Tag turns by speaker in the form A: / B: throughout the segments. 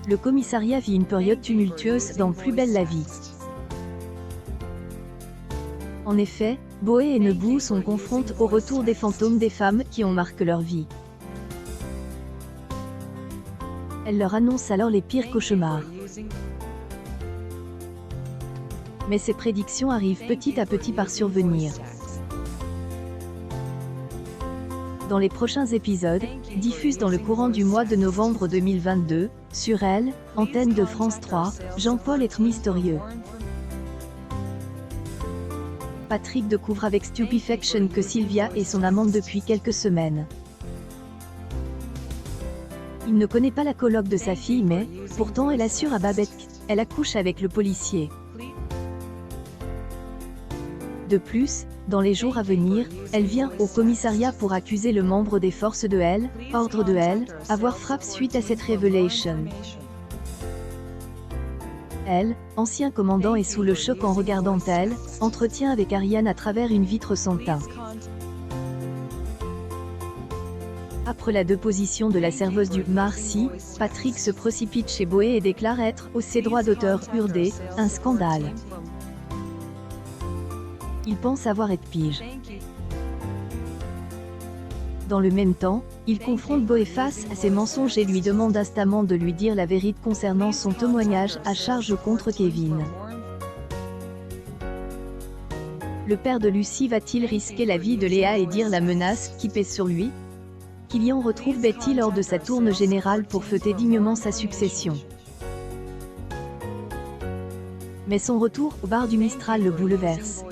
A: Le commissariat vit une période tumultueuse dans Plus belle la vie. En effet, Boé et Nebou sont confrontés au retour des fantômes des femmes qui ont marqué leur vie. Elle leur annonce alors les pires cauchemars. Mais ces prédictions arrivent petit à petit par survenir. Dans les prochains épisodes, diffusés dans le courant du mois de novembre 2022, sur Elle, antenne de France 3, Jean-Paul est mystérieux. Patrick découvre avec stupéfaction que Sylvia est son amante depuis quelques semaines. Il ne connaît pas la coloc de sa fille mais, pourtant elle assure à Babette qu'elle accouche avec le policier. De plus, dans les jours à venir, elle vient au commissariat pour accuser le membre des forces de Elle, ordre de Elle, avoir frappé suite à cette révélation. Elle, ancien commandant est sous le choc en regardant Elle, entretien avec Ariane à travers une vitre sans teint. Après la déposition de la serveuse du Marcy, Patrick se précipite chez Boé et déclare être, aux ses droits d'auteur urdés, un scandale. Il pense avoir été pige. Dans le même temps, il confronte Boé face à ses mensonges et lui demande instamment de lui dire la vérité concernant son témoignage à charge contre Kevin. Le père de Lucie va-t-il risquer la vie de Léa et dire la menace qui pèse sur lui? Killian retrouve Betty lors de sa tournée générale pour fêter dignement sa succession. Mais son retour au bar du Mistral le bouleverse.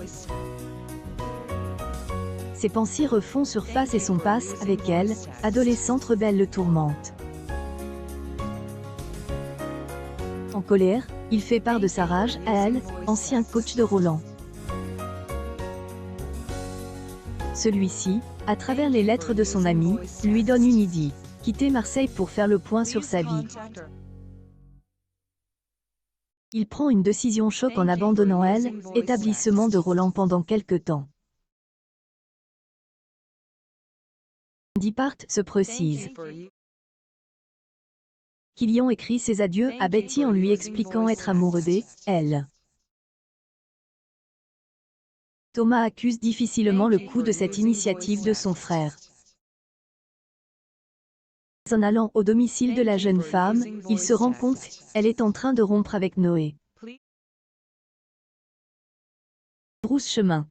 A: Ses pensées refont surface et son passe avec Elle, adolescente rebelle le tourmente. En colère, il fait part de sa rage à Elle, ancien coach de Roland. Celui-ci, à travers les lettres de son ami, lui donne une idée, quitter Marseille pour faire le point sur sa vie. Il prend une décision choc en abandonnant Elle, établissement de Roland pendant quelque temps. Depart se précise. Killian écrit ses adieux à Betty en lui expliquant être amoureux d'elle. Thomas accuse difficilement le coup de cette initiative de son frère. En allant au domicile de la jeune femme, il se rend compte qu'elle est en train de rompre avec Noé. Brousse chemin.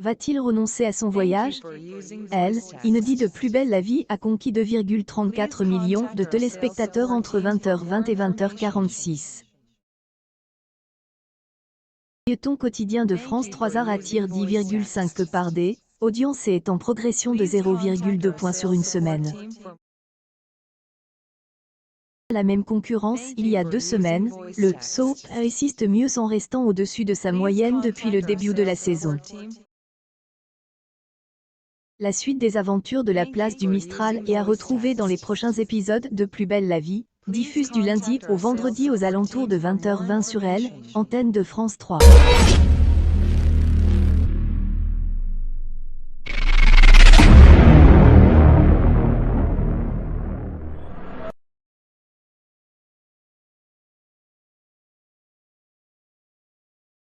A: Va-t-il renoncer à son voyage? Elle, inédit de Plus belle la vie a conquis 2,34 millions de téléspectateurs entre 20h20 et 20h46. Feuilleton quotidien de France 3 attire 10,5 par D, audience et est en progression de 0,2 points sur une semaine. La même concurrence il y a 2 semaines, le soap résiste mieux en restant au-dessus de sa moyenne depuis le début de la saison. La suite des aventures de la place du Mistral est à retrouver dans les prochains épisodes de Plus belle la vie, diffuse du lundi au vendredi aux alentours de 20h20 sur Elle, antenne de France 3.